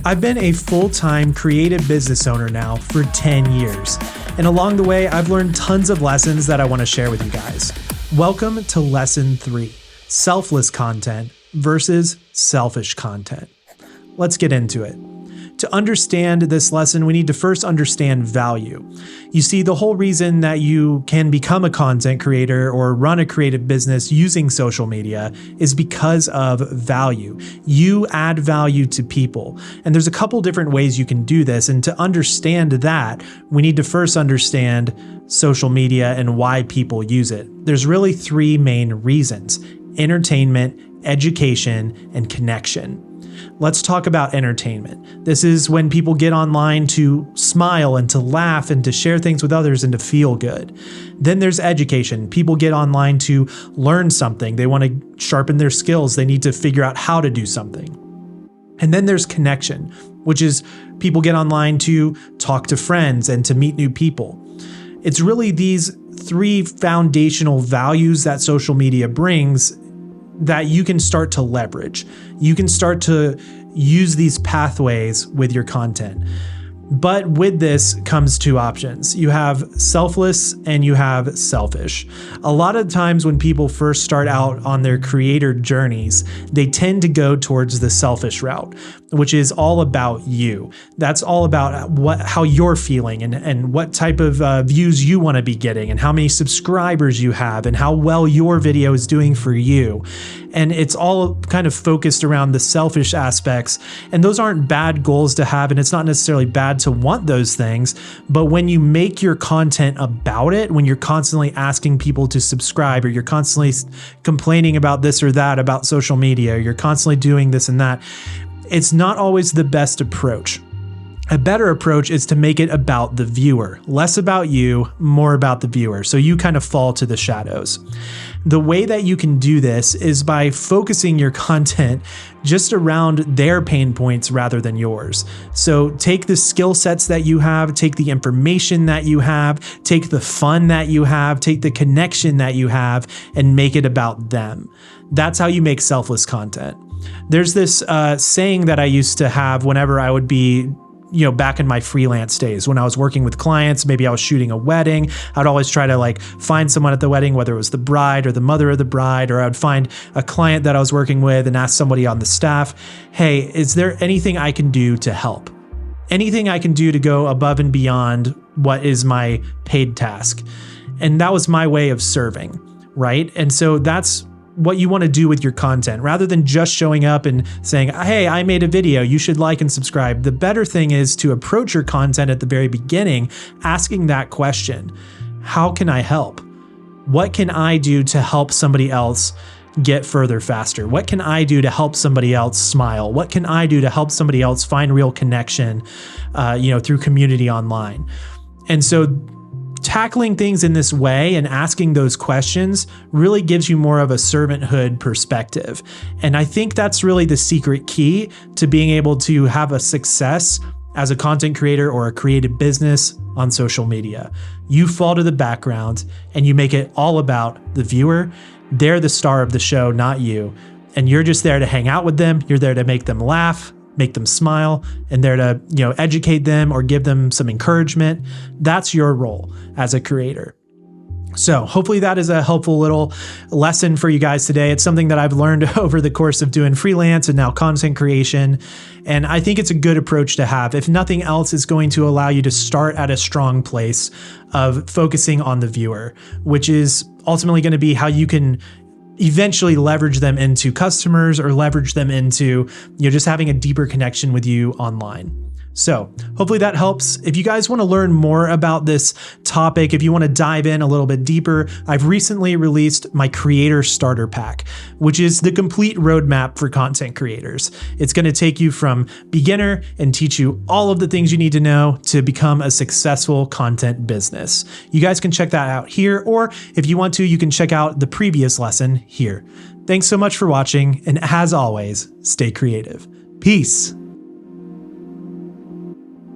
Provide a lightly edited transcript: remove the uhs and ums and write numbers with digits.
I've been a full-time creative business owner now for 10 years, and along the way, I've learned tons of lessons that I want to share with you guys. Welcome to Lesson 3, Selfless Content versus Selfish Content. Let's get into it. To understand this lesson, we need to first understand value. You see, the whole reason that you can become a content creator or run a creative business using social media is because of value. You add value to people. And there's a couple different ways you can do this. And to understand that, we need to first understand social media and why people use it. There's really three main reasons: entertainment, education, and connection. Let's talk about entertainment. This is when people get online to smile and to laugh and to share things with others and to feel good. Then there's education. People get online to learn something. They want to sharpen their skills. They need to figure out how to do something. And then there's connection, which is people get online to talk to friends and to meet new people. It's really these three foundational values that social media brings that you can start to leverage. You can start to use these pathways with your content. But with this comes two options. You have selfless and you have selfish. A lot of times when people first start out on their creator journeys, they tend to go towards the selfish route, which is all about you. That's all about how you're feeling and what type of views you want to be getting and how many subscribers you have and how well your video is doing for you. And it's all kind of focused around the selfish aspects. And those aren't bad goals to have, and it's not necessarily bad to want those things. But when you make your content about it, when you're constantly asking people to subscribe, or you're constantly complaining about this or that about social media, or you're constantly doing this and that, it's not always the best approach. A better approach is to make it about the viewer, less about you, more about the viewer. So you kind of fall to the shadows. The way that you can do this is by focusing your content just around their pain points rather than yours. So take the skill sets that you have, take the information that you have, take the fun that you have, take the connection that you have, and make it about them. That's how you make selfless content. There's this saying that I used to have whenever I would be back in my freelance days when I was working with clients. Maybe I was shooting a wedding. I'd always try to find someone at the wedding, whether it was the bride or the mother of the bride, or I'd find a client that I was working with and ask somebody on the staff, hey, is there anything I can do to help? Anything I can do to go above and beyond what is my paid task? And that was my way of serving, right? And so that's what you want to do with your content. Rather than just showing up and saying, hey, I made a video, you should like and subscribe. The better thing is to approach your content at the very beginning, asking that question: how can I help? What can I do to help somebody else get further faster? What can I do to help somebody else smile? What can I do to help somebody else find real connection, through community online? And so tackling things in this way and asking those questions really gives you more of a servanthood perspective. And I think that's really the secret key to being able to have a success as a content creator or a creative business on social media. You fall to the background and you make it all about the viewer. They're the star of the show, not you. And you're just there to hang out with them. You're there to make them laugh, make them smile, and there to, educate them or give them some encouragement. That's your role as a creator. So hopefully that is a helpful little lesson for you guys today. It's something that I've learned over the course of doing freelance and now content creation. And I think it's a good approach to have. If nothing else, it's going to allow you to start at a strong place of focusing on the viewer, which is ultimately going to be how you can eventually leverage them into customers or leverage them into just having a deeper connection with you online. So hopefully that helps. If you guys want to learn more about this topic, if you want to dive in a little bit deeper, I've recently released my Creator Starter Pack, which is the complete roadmap for content creators. It's going to take you from beginner and teach you all of the things you need to know to become a successful content business. You guys can check that out here, or if you want to, you can check out the previous lesson here. Thanks so much for watching, and as always, stay creative. Peace.